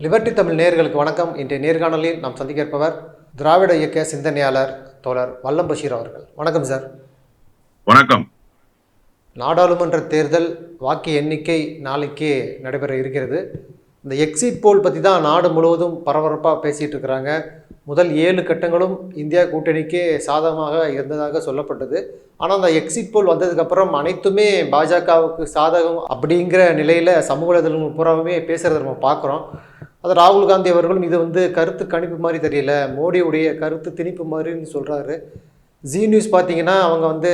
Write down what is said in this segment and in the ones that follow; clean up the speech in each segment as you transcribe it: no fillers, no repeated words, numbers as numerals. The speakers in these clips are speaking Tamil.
லிபர்டி தமிழ் நேயர்களுக்கு வணக்கம். இன்றைய நேர்காணலில் நாம் சந்திக்க இருப்பவர் திராவிட இயக்க சிந்தனையாளர் தோழர் வல்லம் பஷீர் அவர்கள். வணக்கம் சார். வணக்கம். நாடாளுமன்ற தேர்தல் வாக்கு எண்ணிக்கை நாளைக்கே நடைபெற இருக்கிறது. இந்த எக்ஸிட் போல் பற்றி தான் நாடு முழுவதும் பரபரப்பாக பேசிகிட்டு இருக்கிறாங்க. முதல் 7 கட்டங்களும் இந்தியா கூட்டணிக்கே சாதகமாக இருந்ததாக சொல்லப்பட்டது. ஆனால் அந்த எக்ஸிட் போல் வந்ததுக்கப்புறம் அனைத்துமே பாஜகவுக்கு சாதகம் அப்படிங்கிற நிலையில் சமூக வலைதளங்கள் பூராவுமே பேசுகிறத நம்ம பார்க்குறோம். அது ராகுல் காந்தி அவர்களும் இது கருத்து கணிப்பு மாதிரி தெரியல, மோடியுடைய கருத்து திணிப்பு மாதிரின்னு சொல்கிறாரு. ஜி நியூஸ் பார்த்தீங்கன்னா அவங்க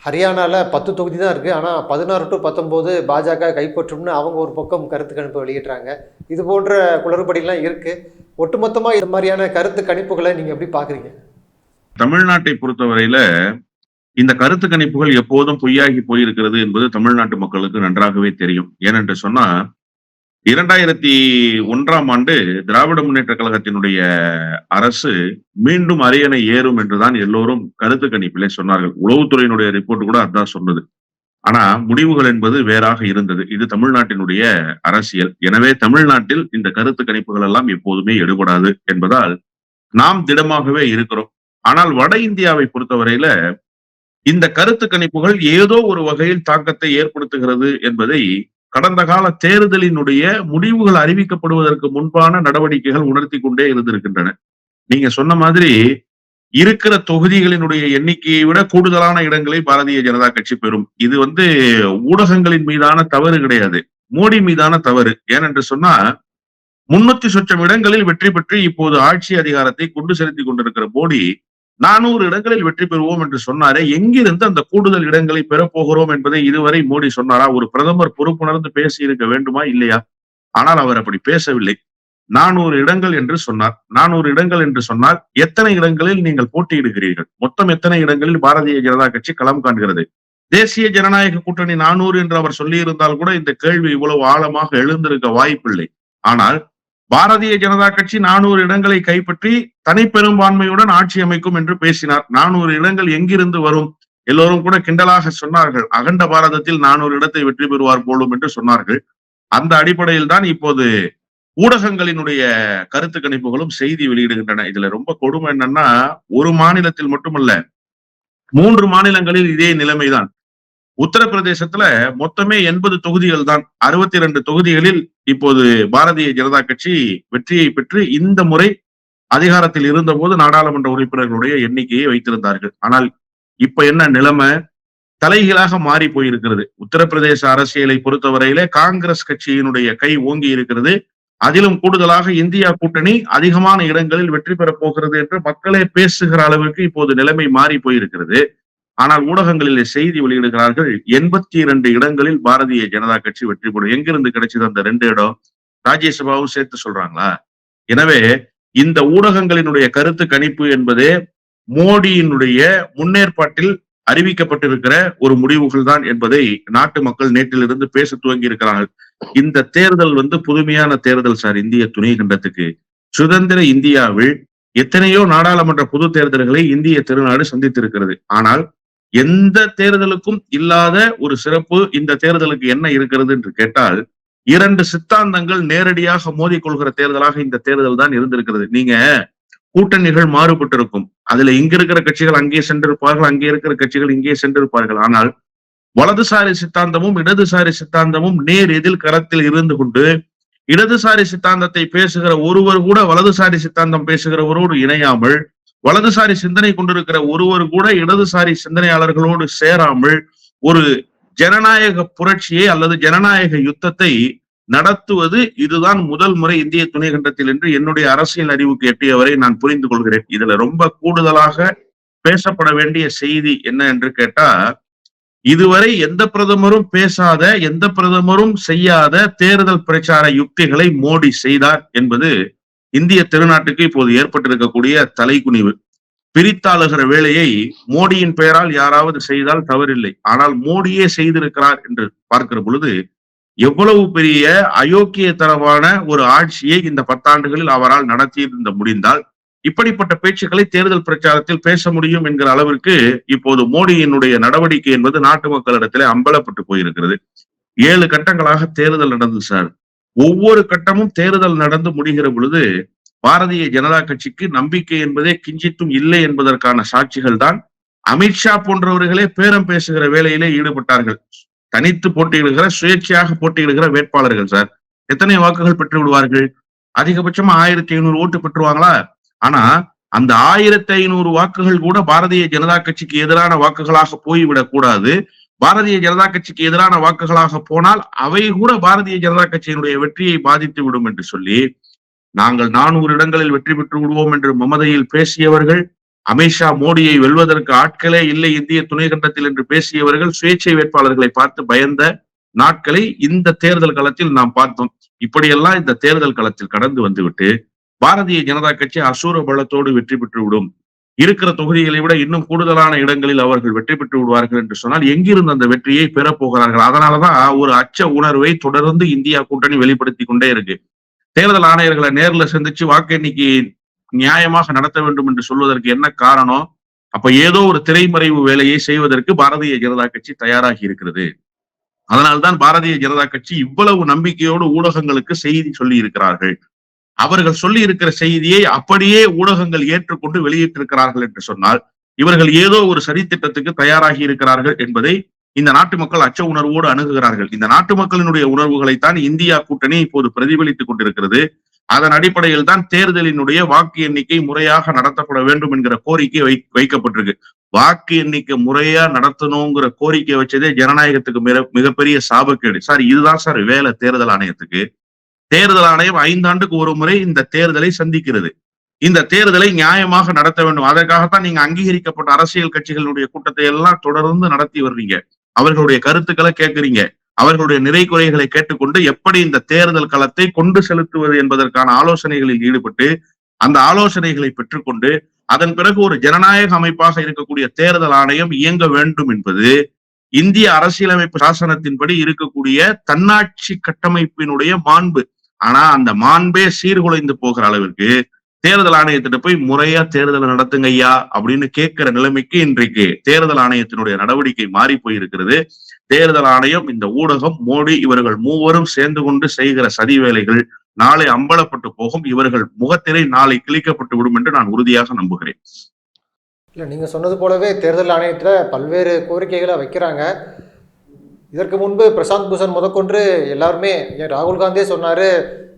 ஹரியானாவில் 10 தொகுதி தான் இருக்குது, ஆனால் 16 to 19 பாஜக கைப்பற்றும்னு அவங்க ஒரு பக்கம் கருத்து கணிப்பு வெளியிடுறாங்க. இது போன்ற குளறுபடிலாம் இருக்குது. ஒட்டுமொத்தமாக இது மாதிரியான கருத்து கணிப்புகளை நீங்கள் எப்படி பார்க்குறீங்க? தமிழ்நாட்டை பொறுத்தவரையில இந்த கருத்து கணிப்புகள் எப்போதும் பொய்யாகி போயிருக்கிறது என்பது தமிழ்நாட்டு மக்களுக்கு நன்றாகவே தெரியும். ஏனென்று சொன்னா 2001ஆம் ஆண்டு திராவிட முன்னேற்ற கழகத்தினுடைய அரசு மீண்டும் அரியணை ஏறும் என்றுதான் எல்லோரும் கருத்து கணிப்பிலே சொன்னார்கள். உளவுத்துறையினுடைய ரிப்போர்ட் கூட அதான் சொன்னது. ஆனா முடிவுகள் என்பது வேறாக இருந்தது. இது தமிழ்நாட்டினுடைய அரசியல். எனவே தமிழ்நாட்டில் இந்த கருத்து கணிப்புகள் எல்லாம் எப்போதுமே எடுபடாது என்பதால் நாம் திடமாகவே இருக்கிறோம். ஆனால் வட இந்தியாவை பொறுத்தவரையில இந்த கருத்து கணிப்புகள் ஏதோ ஒரு வகையில் தாக்கத்தை ஏற்படுத்துகிறது என்பதை கடந்த கால தேர்தலினுடைய முடிவுகள் அறிவிக்கப்படுவதற்கு முன்பான நடவடிக்கைகள் உணர்த்தி கொண்டே இருந்திருக்கின்றன. நீங்க சொன்ன மாதிரி இருக்கிற தொகுதிகளினுடைய எண்ணிக்கையை விட கூடுதலான இடங்களை பாரதிய ஜனதா கட்சி பெறும். இது ஊடகங்களின் மீதான தவறு கிடையாது, மோடி மீதான தவறு. ஏனென்று சொன்னா 300 சொச்சம் இடங்களில் வெற்றி பெற்று இப்போது ஆட்சி அதிகாரத்தை கொண்டு செலுத்தி கொண்டிருக்கிற மோடி 400 இடங்களில் வெற்றி பெறுவோம் என்று சொன்னாரே, எங்கிருந்து அந்த கூடுதல் இடங்களை பெறப்போகிறோம் என்பதை இதுவரை மோடி சொன்னாரா? ஒரு பிரதமர் பொறுப்புணர்ந்து பேசி இருக்க வேண்டுமா இல்லையா? ஆனால் அவர் அப்படி பேசவில்லை. 400 இடங்கள் என்று சொன்னார். 400 இடங்கள் என்று சொன்னால் எத்தனை இடங்களில் நீங்கள் போட்டியிடுகிறீர்கள்? மொத்தம் எத்தனை இடங்களில் பாரதிய ஜனதா கட்சி களம் காண்கிறது? தேசிய ஜனநாயக கூட்டணி 400 என்று அவர் சொல்லியிருந்தால் கூட இந்த கேள்வி இவ்வளவு ஆழமாக எழுந்திருக்க வாய்ப்பில்லை. ஆனால் பாரதிய ஜனதா கட்சி 400 இடங்களை கைப்பற்றி தனிப்பெரும்பான்மையுடன் ஆட்சி அமைக்கும் என்று பேசினார். 400 இடங்கள் எங்கிருந்து வரும்? எல்லோரும் கூட கிண்டலாக சொன்னார்கள், அகண்ட பாரதத்தில் 400 இடத்தை வெற்றி பெறுவார் போலும் என்று சொன்னார்கள். அந்த அடிப்படையில் தான் இப்போது ஊடகங்களினுடைய கருத்து கணிப்புகளும் செய்தி வெளியிடுகின்றன. இதுல ரொம்ப கொடுமை என்னன்னா, ஒரு மாநிலத்தில் மட்டுமல்ல, 3 மாநிலங்களில் இதே நிலைமைதான். உத்தரப்பிரதேசத்துல மொத்தமே 80 தொகுதிகள் தான். 62 தொகுதிகளில் இப்போது பாரதிய ஜனதா கட்சி வெற்றியை பெற்று இந்த முறை அதிகாரத்தில் இருந்த போது நாடாளுமன்ற உறுப்பினர்களுடைய எண்ணிக்கையை வைத்திருந்தார்கள். ஆனால் இப்ப என்ன நிலைமை? தலைகீழாக மாறி போயிருக்கிறது. உத்தரப்பிரதேச அரசியலை பொறுத்தவரையிலே காங்கிரஸ் கட்சியினுடைய கை ஓங்கி இருக்கிறது. அதிலும் கூடுதலாக இந்தியா கூட்டணி அதிகமான இடங்களில் வெற்றி பெறப் போகிறது என்று மக்களே பேசுகிற அளவிற்கு இப்போது நிலைமை மாறி போயிருக்கிறது. ஆனால் ஊடகங்களிலே செய்தி வெளியிடுகிறார்கள், 82 இடங்களில் பாரதிய ஜனதா கட்சி வெற்றி பெறும். எங்கிருந்து கிடைச்சது அந்த 2 இடம்? ராஜ்யசபாவும் சேர்த்து சொல்றாங்களா? எனவே இந்த ஊடகங்களினுடைய கருத்து கணிப்பு என்பதே மோடியினுடைய முன்னேற்பாட்டில் அறிவிக்கப்பட்டிருக்கிற ஒரு முடிவுகள் தான் என்பதை நாட்டு மக்கள் நேற்றிலிருந்து பேச துவங்கி இருக்கிறார்கள். இந்த தேர்தல் புதுமையான தேர்தல் சார். இந்திய துணை கண்டத்துக்கு சுதந்திர இந்தியாவில் எத்தனையோ நாடாளுமன்ற பொது தேர்தல்களை இந்திய திருநாடு சந்தித்திருக்கிறது. ஆனால் எந்த தேர்தலுக்கும் இல்லாத ஒரு சிறப்பு இந்த தேர்தலுக்கு என்ன இருக்கிறது என்று கேட்டால், 2 சித்தாந்தங்கள் நேரடியாக மோதிக்கொள்கிற தேர்தலாக இந்த தேர்தல் தான் இருந்திருக்கிறது. நீங்க கூட்டணிகள் மாறுபட்டிருக்கும். அதுல இங்க இருக்கிற கட்சிகள் அங்கே சென்றிருப்பார்கள், அங்கே இருக்கிற கட்சிகள் இங்கே சென்றிருப்பார்கள். ஆனால் வலதுசாரி சித்தாந்தமும் இடதுசாரி சித்தாந்தமும் நேர் எதில் களத்தில் இருந்து கொண்டு இடதுசாரி சித்தாந்தத்தை பேசுகிற ஒருவர் கூட வலதுசாரி சித்தாந்தம் பேசுகிறவரோடு இணையாமல், வலதுசாரி சிந்தனை கொண்டிருக்கிற ஒருவர் கூட இடதுசாரி சிந்தனையாளர்களோடு சேராமல் ஒரு ஜனநாயக புரட்சியை அல்லது ஜனநாயக யுத்தத்தை நடத்துவது இதுதான் முதல் முறை இந்திய துணை கண்டத்தில் என்று என்னுடைய அரசியல் அறிவுக்கு எட்டியவரை நான் புரிந்து கொள்கிறேன். இதுல ரொம்ப கூடுதலாக பேசப்பட வேண்டிய செய்தி என்ன என்று கேட்டா, இதுவரை எந்த பிரதமரும் பேசாத, எந்த பிரதமரும் செய்யாத தேர்தல் பிரச்சார யுக்திகளை மோடி செய்தார் என்பது இந்திய திருநாட்டுக்கு இப்போது ஏற்பட்டிருக்கக்கூடிய தலைக்குனிவு. பிரித்தாளுகிற வேலையை மோடியின் பெயரால் யாராவது செய்தால் தவறில்லை. ஆனால் மோடியே செய்திருக்கிறார் என்று பார்க்கிற பொழுது எவ்வளவு பெரிய அயோக்கியத்தனமான ஒரு ஆட்சியை இந்த 10 ஆண்டுகளில் அவரால் நடத்தியிருந்த முடிந்தால் இப்படிப்பட்ட பேச்சுக்களை தேர்தல் பிரச்சாரத்தில் பேச முடியும் என்கிற அளவிற்கு இப்போது மோடியினுடைய நடவடிக்கை என்பது நாட்டு மக்களிடத்திலே அம்பலப்பட்டு போயிருக்கிறது. 7 கட்டங்களாக தேர்தல் நடந்தது சார். ஒவ்வொரு கட்டமும் தேர்தல் நடந்து முடிகிற பொழுது பாரதிய ஜனதா கட்சிக்கு நம்பிக்கை என்பதே கிஞ்சித்தும் இல்லை என்பதற்கான சாட்சிகள் தான் அமித்ஷா போன்றவர்களே பேரம் பேசுகிற வேலையிலே ஈடுபட்டார்கள். தனித்து போட்டியிடுகிற, சுயேட்சையாக போட்டியிடுகிற வேட்பாளர்கள் சார் எத்தனை வாக்குகள் பெற்று விடுவார்கள்? அதிகபட்சமா 1500 ஓட்டு பெற்றுவாங்களா? ஆனா அந்த 1500 வாக்குகள் கூட பாரதிய ஜனதா கட்சிக்கு எதிரான வாக்குகளாக போய்விடக் கூடாது. பாரதிய ஜனதா கட்சிக்கு எதிரான வாக்குகளாக போனால் அவை கூட பாரதிய ஜனதா கட்சியினுடைய வெற்றியை பாதித்து விடும் என்று சொல்லி நாங்கள் 400 இடங்களில் வெற்றி பெற்று விடுவோம் என்று மமதையில் பேசியவர்கள், அமித்ஷா மோடியை வெல்வதற்கு ஆட்களே இல்லை இந்திய துணைக்கண்டத்தில் என்று பேசியவர்கள், சுயேட்சை வேட்பாளர்களை பார்த்து பயந்த நாட்களை இந்த தேர்தல் களத்தில் நாம் பார்த்தோம். இப்படியெல்லாம் இந்த தேர்தல் களத்தில் கடந்து வந்துவிட்டு பாரதிய ஜனதா கட்சி அசூர பலத்தோடு வெற்றி பெற்று விடும், இருக்கிற தொகுதிகளை விட இன்னும் கூடுதலான இடங்களில் அவர்கள் வெற்றி பெற்று விடுவார்கள் என்று சொன்னால் எங்கிருந்து அந்த வெற்றியை பெறப்போகிறார்கள்? அதனாலதான் ஒரு அச்ச உணர்வை தொடர்ந்து இந்தியா கூட்டணி வெளிப்படுத்தி கொண்டே இருக்கு. தேர்தல் ஆணையர்களை நேரில் சந்திச்சு வாக்கு எண்ணிக்கை நியாயமாக நடத்த வேண்டும் என்று சொல்வதற்கு என்ன காரணம்? அப்ப ஏதோ ஒரு திரைமறைவு வேலையை செய்வதற்கு பாரதிய ஜனதா கட்சி தயாராகி இருக்கிறது. அதனால்தான் பாரதிய ஜனதா கட்சி இவ்வளவு நம்பிக்கையோடு ஊடகங்களுக்கு செய்தி சொல்லி இருக்கிறார்கள். அவர்கள் சொல்லி இருக்கிற செய்தியை அப்படியே ஊடகங்கள் ஏற்றுக்கொண்டு வெளியிட்டிருக்கிறார்கள் என்று சொன்னால் இவர்கள் ஏதோ ஒரு சதித்திட்டத்துக்கு தயாராகி இருக்கிறார்கள் என்பதை இந்த நாட்டு மக்கள் அச்ச உணர்வோடு அணுகுகிறார்கள். இந்த நாட்டு மக்களினுடைய உணர்வுகளைத்தான் இந்தியா கூட்டணி இப்போது பிரதிபலித்துக் கொண்டிருக்கிறது. அதன் அடிப்படையில் தான் தேர்தலினுடைய வாக்கு எண்ணிக்கை முறையாக நடத்தப்பட வேண்டும் என்கிற கோரிக்கை வைக்கப்பட்டிருக்கு. வாக்கு எண்ணிக்கை முறையா நடத்தணுங்கிற கோரிக்கை வச்சதே ஜனநாயகத்துக்கு மிகப்பெரிய சாபக்கேடு சார். இதுதான் சார் வேலை தேர்தல் ஆணையத்துக்கு. தேர்தல் ஆணையம் 5 ஆண்டுக்கு ஒரு முறை இந்த தேர்தலை சந்திக்கிறது. இந்த தேர்தலை நியாயமாக நடத்த வேண்டும். அதற்காகத்தான் நீங்க அங்கீகரிக்கப்பட்ட அரசியல் கட்சிகளுடைய கூட்டத்தை எல்லாம் தொடர்ந்து நடத்தி வர்றீங்க. அவர்களுடைய கருத்துக்களை கேட்கிறீங்க. அவர்களுடைய நிறை குறைகளை கேட்டுக்கொண்டு எப்படி இந்த தேர்தல் களத்தை கொண்டு செலுத்துவது என்பதற்கான ஆலோசனைகளில் ஈடுபட்டு அந்த ஆலோசனைகளை பெற்றுக்கொண்டு அதன் பிறகு ஒரு ஜனநாயக அமைப்பாக இருக்கக்கூடிய தேர்தல் ஆணையம் இயங்க வேண்டும் என்பது இந்திய அரசியலமைப்பு சாசனத்தின்படி இருக்கக்கூடிய தன்னாட்சி கட்டமைப்பினுடைய மாண்பு. ஆனா அந்த மாண்பே சீர்குலைந்து போகிற அளவிற்கு தேர்தல் ஆணையத்திட்ட போய் முறையா தேர்தலை நடத்துங்க ஐயா அப்படின்னு கேட்கிற நிலைமைக்கு இன்றைக்கு தேர்தல் ஆணையத்தினுடைய நடவடிக்கை மாறி போயிருக்கிறது. தேர்தல் ஆணையம், இந்த ஊடகம், மோடி இவர்கள் மூவரும் சேர்ந்து கொண்டு செய்கிற சதி வேலைகள் நாளை அம்பலப்பட்டு போகும். இவர்கள் முகத்திரை நாளை கிழிக்கப்பட்டு விடும் என்று நான் உறுதியாக நம்புகிறேன். இல்லை, நீங்கள் சொன்னது போலவே தேர்தல் ஆணையத்தில் பல்வேறு கோரிக்கைகளை வைக்கிறாங்க. இதற்கு முன்பு பிரசாந்த் பூஷன் முதற்கொண்டு எல்லாருமே, ராகுல் காந்தியே சொன்னார்,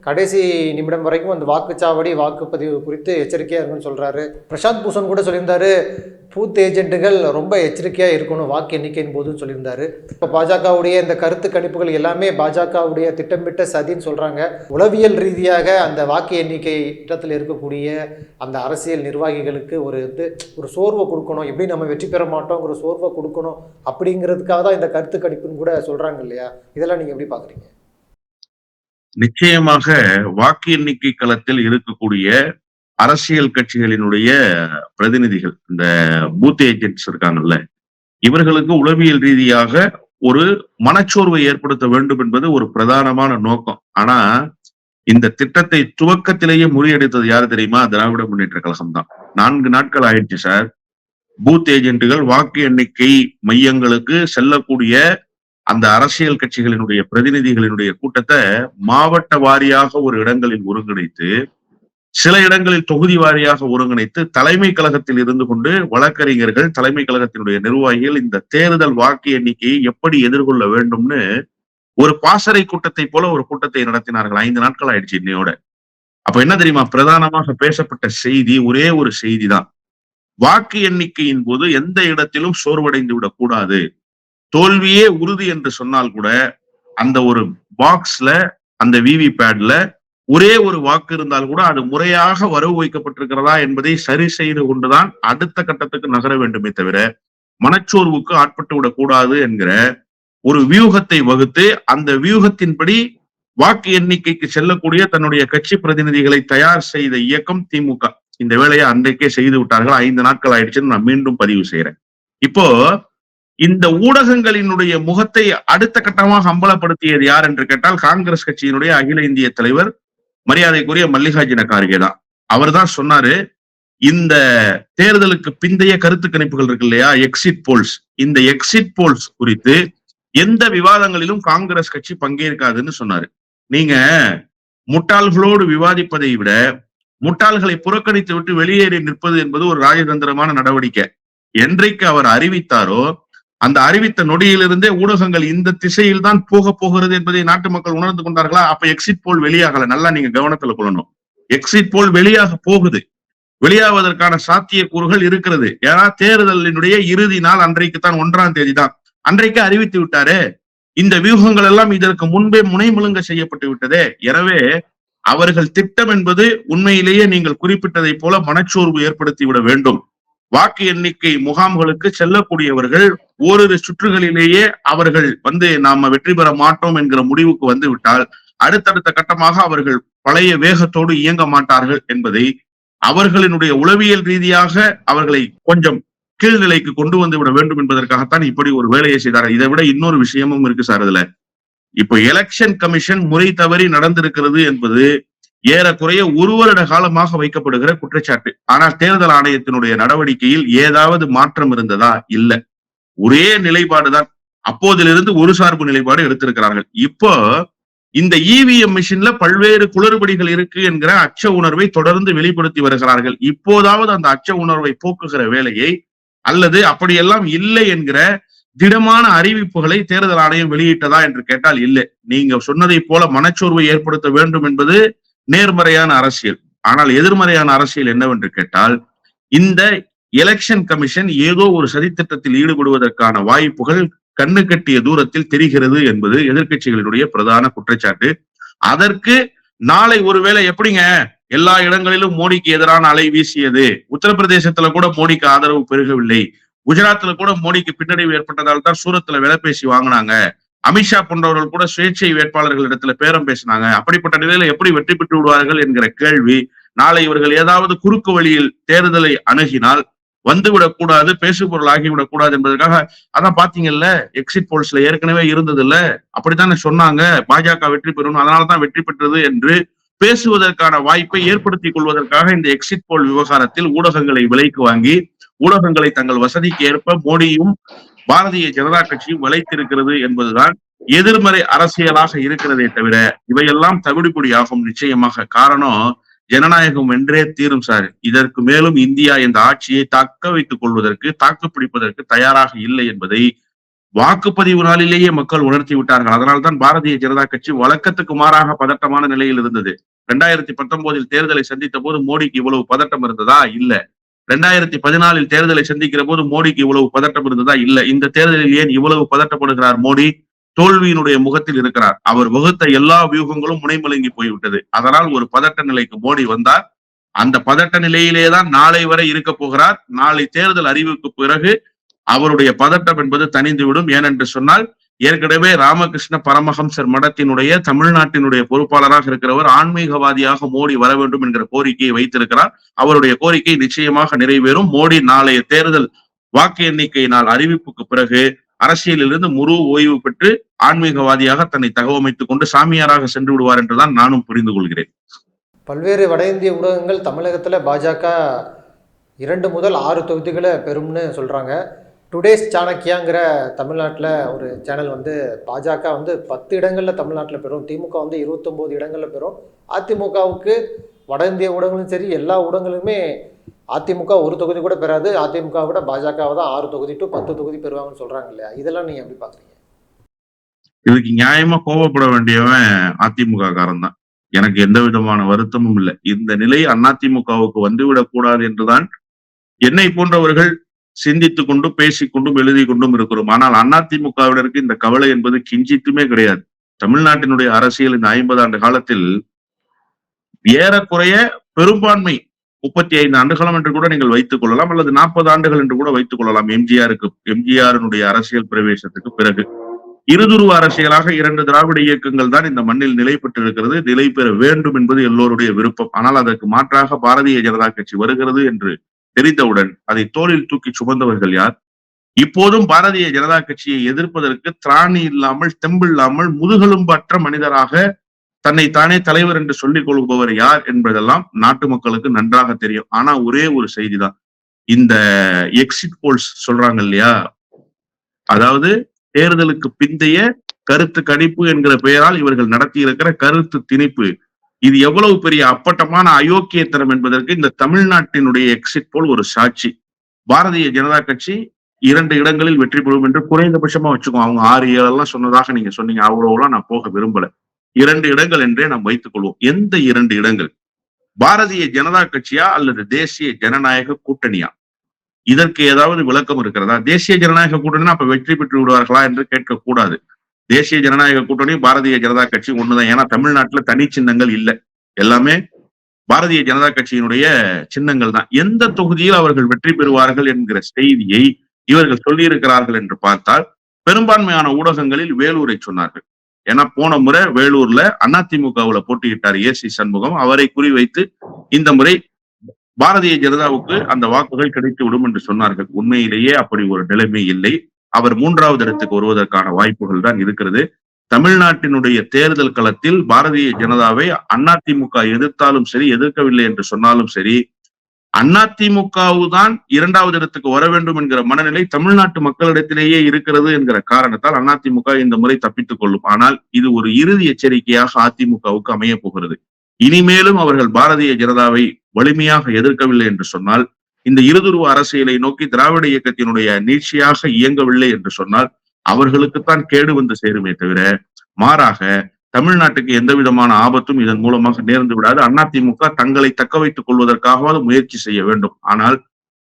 கடைசி நிமிடம் வரைக்கும் அந்த வாக்குச்சாவடி வாக்குப்பதிவு குறித்து எச்சரிக்கையாக இருக்குன்னு சொல்கிறாரு. பிரசாந்த் பூஷன் கூட சொல்லியிருந்தாரு, பூத் ஏஜென்ட்டுகள் ரொம்ப எச்சரிக்கையாக இருக்கணும் வாக்கு எண்ணிக்கையின் போதுன்னு சொல்லியிருந்தாரு. இப்போ பாஜகவுடைய இந்த கருத்து கணிப்புகள் எல்லாமே பாஜகவுடைய திட்டமிட்ட சதின்னு சொல்கிறாங்க. உளவியல் ரீதியாக அந்த வாக்கு எண்ணிக்கை இடத்தில் இருக்கக்கூடிய அந்த அரசியல் நிர்வாகிகளுக்கு ஒரு சோர்வை கொடுக்கணும், எப்படி நம்ம வெற்றி பெற மாட்டோங்கிற சோர்வை கொடுக்கணும் அப்படிங்கிறதுக்காக தான் இந்த கருத்து கணிப்புன்னு கூட சொல்கிறாங்க இல்லையா? இதெல்லாம் நீங்கள் எப்படி பார்க்குறீங்க? நிச்சயமாக வாக்கு எண்ணிக்கை களத்தில் இருக்கக்கூடிய அரசியல் கட்சிகளினுடைய பிரதிநிதிகள், இந்த பூத் ஏஜென்ட்ஸ் இருக்காங்கல்ல, இவர்களுக்கு உளவியல் ரீதியாக ஒரு மனச்சோர்வை ஏற்படுத்த வேண்டும் என்பது ஒரு பிரதானமான நோக்கம். ஆனா இந்த திட்டத்தை துவக்கத்திலேயே முறியடித்தது யாரு தெரியுமா? திராவிட முன்னேற்ற கழகம் தான். 4 நாட்கள் ஆயிடுச்சு சார். பூத் ஏஜென்ட்டுகள் வாக்கு எண்ணிக்கை மையங்களுக்கு செல்லக்கூடிய அந்த அரசியல் கட்சிகளினுடைய பிரதிநிதிகளினுடைய கூட்டத்தை மாவட்ட வாரியாக ஒரு இடங்களில் ஒருங்கிணைத்து, சில இடங்களில் தொகுதி வாரியாக ஒருங்கிணைத்து, தலைமை கழகத்தில் இருந்து கொண்டு வழக்கறிஞர்கள், தலைமை கழகத்தினுடைய நிர்வாகிகள் இந்த தேர்தல் வாக்கு எண்ணிக்கையை எப்படி எதிர்கொள்ள வேண்டும்னு ஒரு பாசறை கூட்டத்தை போல ஒரு கூட்டத்தை நடத்தினார்கள். 5 நாட்கள் ஆயிடுச்சு இன்னையோட. அப்ப என்ன தெரியுமா பிரதானமாக பேசப்பட்ட செய்தி? ஒரே ஒரு செய்தி தான். வாக்கு எண்ணிக்கையின் போது எந்த இடத்திலும் சோர்வடைந்து விடக் கூடாது. தோல்வியே உறுதி என்று சொன்னால் கூட அந்த ஒரு பாக்ஸ்ல, அந்த விவி பேட்ல ஒரே ஒரு வாக்கு இருந்தால் கூட அது முறையாக வரவு வைக்கப்பட்டிருக்கிறதா என்பதை சரி செய்து கொண்டுதான் அடுத்த கட்டத்துக்கு நகர வேண்டுமே தவிர மனச்சோர்வுக்கு ஆட்பட்டு விடக்கூடாது என்கிற ஒரு வியூகத்தை வகுத்து அந்த வியூகத்தின்படி வாக்கு எண்ணிக்கைக்கு செல்லக்கூடிய தன்னுடைய கட்சி பிரதிநிதிகளை தயார் செய்த இயக்கம் திமுக. இந்த வேலையை அன்றைக்கே செய்து விட்டார்கள். 5 நாட்கள் ஆயிடுச்சுன்னு நான் மீண்டும் பதிவு செய்யறேன். இப்போ இந்த ஊடகங்களினுடைய முகத்தை அடுத்த கட்டமாக அம்பலப்படுத்தியது யார் என்று கேட்டால் காங்கிரஸ் கட்சியினுடைய அகில இந்திய தலைவர் மரியாதைக்குரிய மல்லிகார்ஜுன கார்கே தான். அவர் தான் சொன்னாரு, இந்த தேர்தலுக்கு பிந்தைய கருத்து கணிப்புகள் இருக்கு இல்லையா, எக்ஸிட் போல்ஸ், இந்த எக்ஸிட் போல்ஸ் குறித்து எந்த விவாதங்களிலும் காங்கிரஸ் கட்சி பங்கேற்காதுன்னு சொன்னாரு. நீங்க முட்டாள்களோடு விவாதிப்பதை விட முட்டாள்களை புறக்கணித்து விட்டு வெளியேறி நிற்பது என்பது ஒரு ராஜதந்திரமான நடவடிக்கை. என்றைக்கு அவர் அறிவித்தாரோ அந்த அறிவித்த நொடியிலிருந்தே ஊடகங்கள் இந்த திசையில் தான் போக போகிறது என்பதை நாட்டு மக்கள் உணர்ந்து கொண்டார்களா? அப்ப எக்ஸிட் போல் வெளியாகல. நல்லா நீங்க கவனத்துல கொள்ளணும். எக்ஸிட் போல் வெளியாக போகுது. வெளியாவதற்கான சாத்தியக்கூறுகள் இருக்கிறது. ஏன்னா தேர்தலினுடைய இறுதி நாள் அன்றைக்கு தான் 1ஆம் தேதி தான். அன்றைக்கு அறிவித்து விட்டாரே. இந்த வியூகங்கள் எல்லாம் இதற்கு முன்பே முனைமுழுங்க செய்யப்பட்டு விட்டதே. எனவே அவர்கள் திட்டம் என்பது உண்மையிலேயே நீங்கள் குறிப்பிட்டதை போல மனச்சோர்வு ஏற்படுத்தி விட வேண்டும். வாக்கு எண்ணிக்கை முகாம்களுக்கு செல்லக்கூடியவர்கள் ஓரிரு சுற்றுகளிலேயே அவர்கள் நாம வெற்றி பெற மாட்டோம் என்கிற முடிவுக்கு வந்து விட்டால் அடுத்தடுத்த கட்டமாக அவர்கள் பழைய வேகத்தோடு இயங்க மாட்டார்கள் என்பதை அவர்களினுடைய உளவியல் ரீதியாக அவர்களை கொஞ்சம் கீழ்நிலைக்கு கொண்டு வந்து விட வேண்டும் என்பதற்காகத்தான் இப்படி ஒரு வேலையை செய்தார்கள். இதை விட இன்னொரு விஷயமும் இருக்கு சார். இதுல இப்போ எலெக்ஷன் கமிஷன் முறை தவறி நடந்திருக்கிறது என்பது ஏறக்குறைய 1 வருட காலமாக வைக்கப்படுகிற குற்றச்சாட்டு. ஆனால் தேர்தல் ஆணையத்தினுடைய நடவடிக்கையில் ஏதாவது மாற்றம் இருந்ததா? இல்ல. ஒரே நிலைப்பாடுதான். அப்போதிலிருந்து ஒரு சார்பு நிலைப்பாடு எடுத்திருக்கிறார்கள். இப்போ இந்த இவிஎம் மிஷின்ல பல்வேறு குளறுபடிகள் இருக்கு என்கிற அச்ச உணர்வை தொடர்ந்து வெளிப்படுத்தி வருகிறார்கள். இப்போதாவது அந்த அச்ச உணர்வை போக்குகிற வேலையை அல்லது அப்படியெல்லாம் இல்லை என்கிற திடமான அறிவிப்புகளை தேர்தல் ஆணையம் வெளியிட்டதா என்று கேட்டால் இல்லை. நீங்க சொன்னதை போல மனச்சோர்வை ஏற்படுத்த வேண்டும் என்பது நேர்மறையான அரசியல். ஆனால் எதிர்மறையான அரசியல் என்னவென்று கேட்டால் இந்த எலெக்ஷன் கமிஷன் ஏதோ ஒரு சதித்திட்டத்தில் ஈடுபடுவதற்கான வாய்ப்புகள் கண்ணு கட்டிய தூரத்தில் தெரிகிறது என்பது எதிர்க்கட்சிகளினுடைய பிரதான குற்றச்சாட்டு. அதற்கு நாளை ஒருவேளை எப்படிங்க எல்லா இடங்களிலும் மோடிக்கு எதிரான அலை வீசியது, உத்தரப்பிரதேசத்துல கூட மோடிக்கு ஆதரவு பெருகவில்லை, குஜராத்ல கூட மோடிக்கு பின்னடைவு ஏற்பட்டதால் தான் சூரத்துல விலை பேசி வாங்கினாங்க, அமித்ஷா போன்றவர்கள் கூட சுயேட்சை வேட்பாளர்கள் இடத்துல பேரம் பேசினாங்க, அப்படிப்பட்ட நிலையில எப்படி வெற்றி பெற்று விடுவார்கள் என்கிற கேள்வி நாளை இவர்கள் ஏதாவது குறுக்கு வழியில் தேர்தலை அணுகினால் வந்துவிடக் கூடாது, பேசு பொருள் ஆகிவிடக் கூடாது என்பதற்காக அதான் பாத்தீங்கல்ல எக்ஸிட் போல்ஸ்ல ஏற்கனவே இருந்தது இல்ல, அப்படித்தானே சொன்னாங்க பாஜக வெற்றி பெறும் அதனாலதான் வெற்றி பெற்றது என்று பேசுவதற்கான வாய்ப்பை ஏற்படுத்திக் கொள்வதற்காக இந்த எக்ஸிட் போல் விவகாரத்தில் ஊடகங்களை விலைக்கு வாங்கி ஊடகங்களை தங்கள் வசதிக்கு ஏற்ப மோடியும் பாரதிய ஜனதா கட்சியும் வளைத்திருக்கிறது என்பதுதான் எதிர்மறை அரசியலாக இருக்கிறதே தவிர இவையெல்லாம் தவிடுபொடி ஆகும் நிச்சயமாக. காரணம் ஜனநாயகம் வென்றே தீரும் சார். இதற்கு மேலும் இந்தியா இந்த ஆட்சியை தக்க வைத்துக் கொள்வதற்கு தாக்கு பிடிப்பதற்கு தயாராக இல்லை என்பதை வாக்குப்பதிவு நாளிலேயே மக்கள் உணர்த்தி விட்டார்கள். அதனால்தான் பாரதிய ஜனதா கட்சி வழக்கத்துக்கு மாறாக பதட்டமான நிலையில் இருந்தது. 2019 தேர்தலை சந்தித்த போது மோடிக்கு இவ்வளவு பதட்டம் இருந்ததா? இல்ல. 2014 தேர்தலை சந்திக்கிற போது மோடிக்கு இவ்வளவு பதட்டம் இருந்ததா? இல்ல. இந்த தேர்தலில் ஏன் இவ்வளவு பதட்டப்படுகிறார் மோடி? தோல்வியினுடைய முகத்தில் இருக்கிறார். அவர் வகுத்த எல்லா வியூகங்களும் முனைமலங்கி போய்விட்டது. அதனால் ஒரு பதட்ட நிலைக்கு மோடி வந்தார். அந்த பதட்ட நிலையிலேதான் நாளை வரை இருக்க போகிறார். நாளை தேர்தல் அறிவுக்கு பிறகு அவருடைய பதட்டம் என்பது தணிந்துவிடும். ஏனென்று சொன்னால் ஏற்கனவே ராமகிருஷ்ண பரமஹம்சர் மடத்தினுடைய தமிழ்நாட்டினுடைய பொறுப்பாளராக இருக்கிறவர் ஆன்மீகவாதியாக மோடி வர வேண்டும் என்கிற கோரிக்கையை வைத்திருக்கிறார். அவருடைய கோரிக்கை நிச்சயமாக நிறைவேறும். மோடி நாளைய தேர்தல் வாக்கு எண்ணிக்கை நாள் அறிவிப்புக்கு பிறகு அரசியலிலிருந்து முழு ஓய்வு பெற்று ஆன்மீகவாதியாக தன்னை தகவமைத்துக் கொண்டு சாமியாராக சென்று விடுவார் என்றுதான் நானும் புரிந்து கொள்கிறேன். பல்வேறு வட இந்திய ஊடகங்கள் தமிழகத்தில் பாஜக 2 முதல் 6 தொகுதிகளை பெறும்னு சொல்கிறாங்க. டுடேஸ் சாணக்கியாங்கிற தமிழ்நாட்டில் ஒரு சேனல் பாஜக 10 இடங்களில் தமிழ்நாட்டில் பெறும், திமுக 29 இடங்களில் பெறும், அதிமுகவுக்கு வட இந்திய ஊடகங்களும் சரி எல்லா ஊடகங்களுமே அதிமுக 1 தொகுதி கூட பெறாது, அதிமுக விட பாஜக தான் 6 தொகுதி டு 10 தொகுதி பெறுவாங்கன்னு சொல்றாங்க இல்லையா? இதெல்லாம் நீங்க எப்படி பாக்குறீங்க? இதுக்கு நியாயமா கோபப்பட வேண்டியவன் அதிமுக காரன் தான். எனக்கு எந்த விதமான வருத்தமும் இல்லை. இந்த நிலை அதிமுகவுக்கு வந்துவிடக் கூடாது என்றுதான் என்னை போன்றவர்கள் சிந்தித்துக் கொண்டும் பேசிக்கொண்டும் எழுதி கொண்டும் இருக்கிறோம். ஆனால் அதிமுகவினருக்கு இந்த கவலை என்பது கிஞ்சித்துமே கிடையாது. தமிழ்நாட்டினுடைய அரசியல் இந்த 50 ஆண்டு காலத்தில் ஏறக்குறைய பெரும்பான்மை 35 ஆண்டுகாலம் என்று கூட நீங்கள் வைத்துக் கொள்ளலாம், அல்லது 40 ஆண்டுகள் என்று கூட வைத்துக் கொள்ளலாம். எம்ஜிஆருடைய அரசியல் பிரவேசத்துக்கு பிறகு இருதுருவ அரசியலாக 2 திராவிட இயக்கங்கள் தான் இந்த மண்ணில் நிலை பெற்றிருக்கிறது. நிலை பெற வேண்டும் என்பது எல்லோருடைய விருப்பம். ஆனால் அதற்கு மாற்றாக பாரதிய ஜனதா கட்சி வருகிறது என்று தெரிந்தவுடன் அதை தோளில் தூக்கி சுமந்தவர்கள் யார்? இப்போதும் பாரதிய ஜனதா கட்சியை எதிர்ப்பதற்கு திராணி இல்லாமல் தெம்பில்லாமல் முதுகெலும்பற்ற மனிதராக தன்னை தானே தலைவர் என்று சொல்லிக் கொள்பவர் யார் என்பதெல்லாம் நாட்டு மக்களுக்கு நன்றாக தெரியும். ஆனா ஒரே ஒரு செய்தி தான், இந்த எக்ஸிட் போல்ஸ் சொல்றாங்க இல்லையா, அதாவது தேர்தலுக்கு பிந்தைய கருத்து கணிப்பு என்கிற பெயரால் இவர்கள் நடத்தி இருக்கிற கருத்து திணிப்பு, இது எவ்வளவு பெரிய அப்பட்டமான அயோக்கியத்தனம் என்பதற்கு இந்த தமிழ்நாட்டினுடைய எக்ஸிட் போல் ஒரு சாட்சி. பாரதிய ஜனதா கட்சி 2 இடங்களில் வெற்றி பெறும் என்று குறைந்தபட்சமா வச்சுக்கோ. அவங்க 6, 7 எல்லாம் சொன்னதாக நீங்க சொன்னீங்க. அவ்வளவுலாம் நான் போக விரும்பல. 2 இடங்கள் என்றே நாம் வைத்துக் கொள்வோம். எந்த 2 இடங்கள்? பாரதிய ஜனதா கட்சியா அல்லது தேசிய ஜனநாயக கூட்டணியா? இதற்கு ஏதாவது விளக்கம் இருக்கிறதா? தேசிய ஜனநாயக கூட்டணினா அப்ப வெற்றி பெற்று விடுவார்களா என்று கேட்கக்கூடாது. தேசிய ஜனநாயக கூட்டணி பாரதிய ஜனதா கட்சி ஒண்ணுதான். ஏன்னா தமிழ்நாட்டுல தனி சின்னங்கள் இல்ல, எல்லாமே பாரதிய ஜனதா கட்சியினுடைய சின்னங்கள் தான். எந்த தொகுதியில் அவர்கள் வெற்றி பெறுவார்கள் என்கிற செய்தியை இவர்கள் சொல்லியிருக்கிறார்கள் என்று பார்த்தால், பெரும்பான்மையான ஊடகங்களில் வேலூரை சொன்னார்கள். ஏன்னா போன முறை வேலூர்ல அதிமுகவுல போட்டியிட்டார் ஏசி சண்முகம். அவரை குறிவைத்து இந்த முறை பாரதிய ஜனதாவுக்கு அந்த வாக்குகள் கிடைத்து விடும் என்று சொன்னார்கள். உண்மையிலேயே அப்படி ஒரு நிலைமை இல்லை. அவர் 3வது இடத்துக்கு வருவதற்கான வாய்ப்புகள் தான் இருக்கிறது. தமிழ்நாட்டினுடைய தேர்தல் களத்தில் பாரதிய ஜனதாவை அதிமுக எதிர்த்தாலும் சரி, எதிர்க்கவில்லை என்று சொன்னாலும் சரி, அதிமுகவுதான் 2வது இடத்துக்கு வர வேண்டும் என்கிற மனநிலை தமிழ்நாட்டு மக்களிடத்திலேயே இருக்கிறது என்கிற காரணத்தால் அதிமுக இந்த முறை தப்பித்துக் கொள்ளும். ஆனால் இது ஒரு இறுதி எச்சரிக்கையாக அதிமுகவுக்கு அமைய போகிறது. இனிமேலும் அவர்கள் பாரதிய ஜனதாவை வலிமையாக எதிர்க்கவில்லை என்று சொன்னால், இந்த இருதுருவ அரசியலை நோக்கி திராவிட இயக்கத்தினுடைய நீட்சியாக இயங்கவில்லை என்று சொன்னால் அவர்களுக்குத்தான் கேடு வந்து சேருமே தவிர, மாறாக தமிழ்நாட்டுக்கு எந்த விதமான ஆபத்தும் இதன் மூலமாக நேர்ந்து விடாது. அதிமுக தங்களை தக்க வைத்துக் கொள்வதற்காகவாவது முயற்சி செய்ய வேண்டும். ஆனால்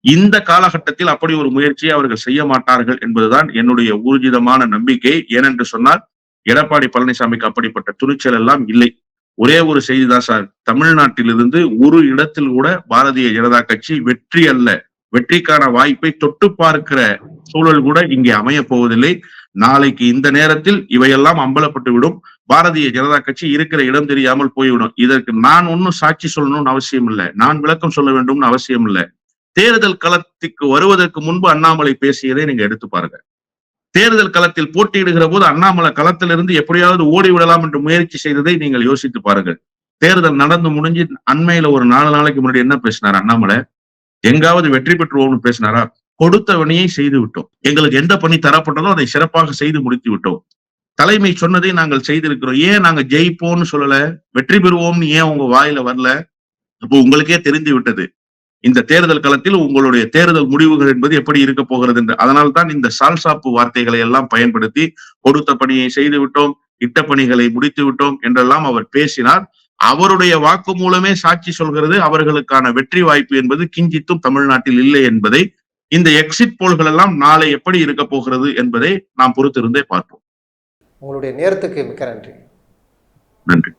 இந்த காலகட்டத்தில் அப்படி ஒரு முயற்சியை அவர்கள் செய்ய மாட்டார்கள் என்பதுதான் என்னுடைய ஊர்ஜிதமான நம்பிக்கை. ஏனென்று சொன்னால் எடப்பாடி பழனிசாமிக்கு அப்படிப்பட்ட துணிச்சல் எல்லாம் இல்லை. ஒரே ஒரு செய்திதான் சார், தமிழ்நாட்டிலிருந்து ஒரு இடத்தில் கூட பாரதிய ஜனதா கட்சி வெற்றி அல்ல, வெற்றிக்கான வாய்ப்பை தொட்டு பார்க்கிற சூழல் கூட இங்கே அமைய போவதில்லை. நாளைக்கு இந்த நேரத்தில் இவையெல்லாம் அம்பலப்பட்டு விடும். பாரதிய ஜனதா கட்சி இருக்கிற இடம் தெரியாமல் போய்விடும். இதற்கு நான் ஒன்னும் சாட்சி சொல்லணும்னு அவசியம் இல்லை, நான் விளக்கம் சொல்ல வேண்டும்னு அவசியம் இல்லை. தேர்தல் களத்துக்கு வருவதற்கு முன்பு அண்ணாமலை பேசியதை நீங்க எடுத்து பாருங்க. தேர்தல் களத்தில் போட்டியிடுகிற போது அண்ணாமலை களத்திலிருந்து எப்படியாவது ஓடி விடலாம் என்று முயற்சி செய்ததை நீங்கள் யோசித்து பாருங்கள். தேர்தல் நடந்து முடிஞ்சு அண்மையில ஒரு 4 நாளைக்கு முன்னாடி என்ன பேசினார் அண்ணாமலை? எங்காவது வெற்றி பெற்றுவோம்னு பேசினாரா? கொடுத்த பணியை செய்து விட்டோம், எங்களுக்கு எந்த பணி தரப்பட்டதோ அதை சிறப்பாக செய்து முடித்து விட்டோம், தலைமை சொன்னதை நாங்கள் செய்திருக்கிறோம். ஏன் நாங்க ஜெயிப்போம்னு சொல்லல, வெற்றி பெறுவோம்னு ஏன் உங்க வாயில வரல? அப்போ உங்களுக்கே தெரிந்து விட்டது இந்த தேர்தல் களத்தில் உங்களுடைய தேர்தல் முடிவுகள் என்பது எப்படி இருக்க போகிறது என்று. அதனால்தான் இந்த சால்சாப்பு வார்த்தைகளை எல்லாம் பயன்படுத்தி கொடுத்த பணியை செய்து விட்டோம், இட்ட பணிகளை முடித்து விட்டோம் என்றெல்லாம் அவர் பேசினார். அவருடைய வாக்கு மூலமே சாட்சி சொல்கிறது அவர்களுக்கான வெற்றி வாய்ப்பு என்பது கிஞ்சித்தும் தமிழ்நாட்டில் இல்லை என்பதை. இந்த எக்ஸிட் போல்கள் எல்லாம் நாளை எப்படி இருக்க போகிறது என்பதை நாம் பொறுத்திருந்தே பார்ப்போம். உங்களுடைய நேரத்துக்கு மிக்க நன்றி. நன்றி.